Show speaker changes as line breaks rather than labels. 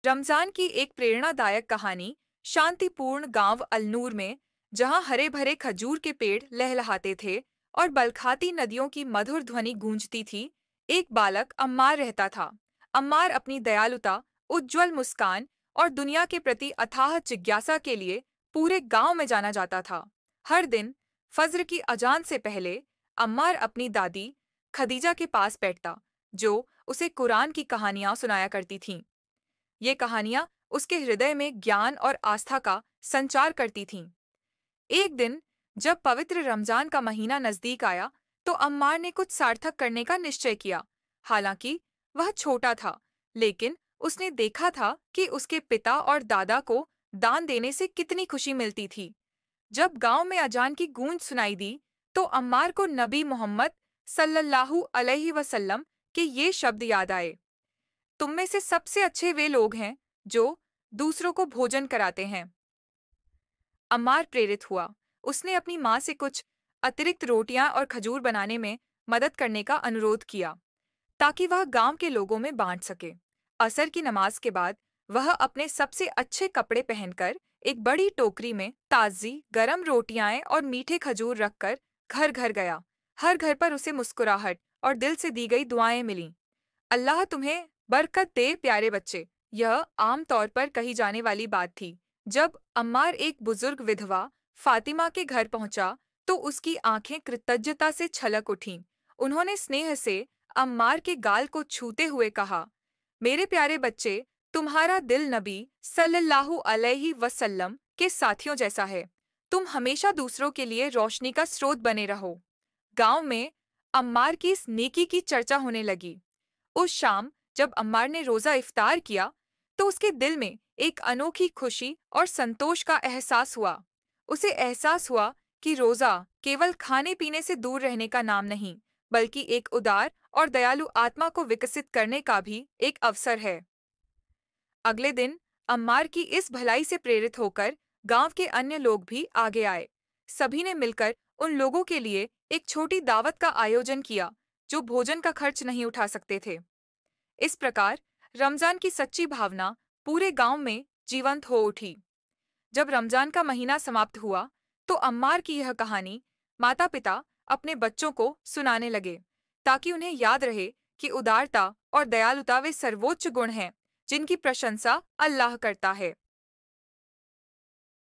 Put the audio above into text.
रमजान की एक प्रेरणादायक कहानी शांतिपूर्ण गांव अलनूर में, जहां हरे भरे खजूर के पेड़ लहलहाते थे और बलखाती नदियों की मधुर ध्वनि गूंजती थी। एक बालक अम्मार रहता था। अम्मार अपनी दयालुता, उज्ज्वल मुस्कान और दुनिया के प्रति अथाह जिज्ञासा के लिए पूरे गांव में जाना जाता था। हर दिन फज्र की अजान से पहले अम्मार अपनी दादी खदीजा के पास बैठता, जो उसे कुरान की कहानियां सुनाया करती थीं। ये कहानियां उसके हृदय में ज्ञान और आस्था का संचार करती थीं। एक दिन जब पवित्र रमजान का महीना नजदीक आया, तो अम्मार ने कुछ सार्थक करने का निश्चय किया। हालांकि वह छोटा था, लेकिन उसने देखा था कि उसके पिता और दादा को दान देने से कितनी खुशी मिलती थी। जब गांव में अजान की गूंज सुनाई दी, तो अम्मार को नबी मोहम्मद सल्लल्लाहु अलैहि वसल्लम के ये शब्द याद आए, तुम में से सबसे अच्छे वे लोग हैं जो दूसरों को भोजन कराते हैं। अम्मार प्रेरित हुआ। उसने अपनी माँ से कुछ अतिरिक्त रोटियां और खजूर बनाने में मदद करने का अनुरोध किया, ताकि वह गांव के लोगों में बांट सके। असर की नमाज के बाद वह अपने सबसे अच्छे कपड़े पहनकर एक बड़ी टोकरी में ताज़ी गरम रोटियां और मीठे खजूर रखकर घर घर गया। हर घर पर उसे मुस्कुराहट और दिल से दी गई दुआएं मिलीं। अल्लाह तुम्हें बरकत दे प्यारे बच्चे, यह आम तौर पर कही जाने वाली बात थी। जब अम्मार एक बुजुर्ग विधवा फातिमा के घर पहुंचा, तो उसकी आंखें कृतज्ञता से छलक उठीं। उन्होंने स्नेह से अम्मार के गाल को छूते हुए कहा, मेरे प्यारे बच्चे, तुम्हारा दिल नबी सल्लल्लाहु अलैहि वसल्लम के साथियों जैसा है। तुम हमेशा दूसरों के लिए रोशनी का स्रोत बने रहो। गांव में अम्मार की इस नेकी की चर्चा होने लगी। उस शाम जब अम्मार ने रोजा इफ्तार किया, तो उसके दिल में एक अनोखी खुशी और संतोष का एहसास हुआ। उसे एहसास हुआ कि रोजा केवल खाने पीने से दूर रहने का नाम नहीं, बल्कि एक उदार और दयालु आत्मा को विकसित करने का भी एक अवसर है। अगले दिन अम्मार की इस भलाई से प्रेरित होकर गांव के अन्य लोग भी आगे आए। सभी ने मिलकर उन लोगों के लिए एक छोटी दावत का आयोजन किया जो भोजन का खर्च नहीं उठा सकते थे। इस प्रकार रमजान की सच्ची भावना पूरे गांव में जीवंत हो उठी। जब रमजान का महीना समाप्त हुआ, तो अम्मार की यह कहानी माता पिता अपने बच्चों को सुनाने लगे, ताकि उन्हें याद रहे कि उदारता और दयालुता वे सर्वोच्च गुण हैं जिनकी प्रशंसा अल्लाह करता है।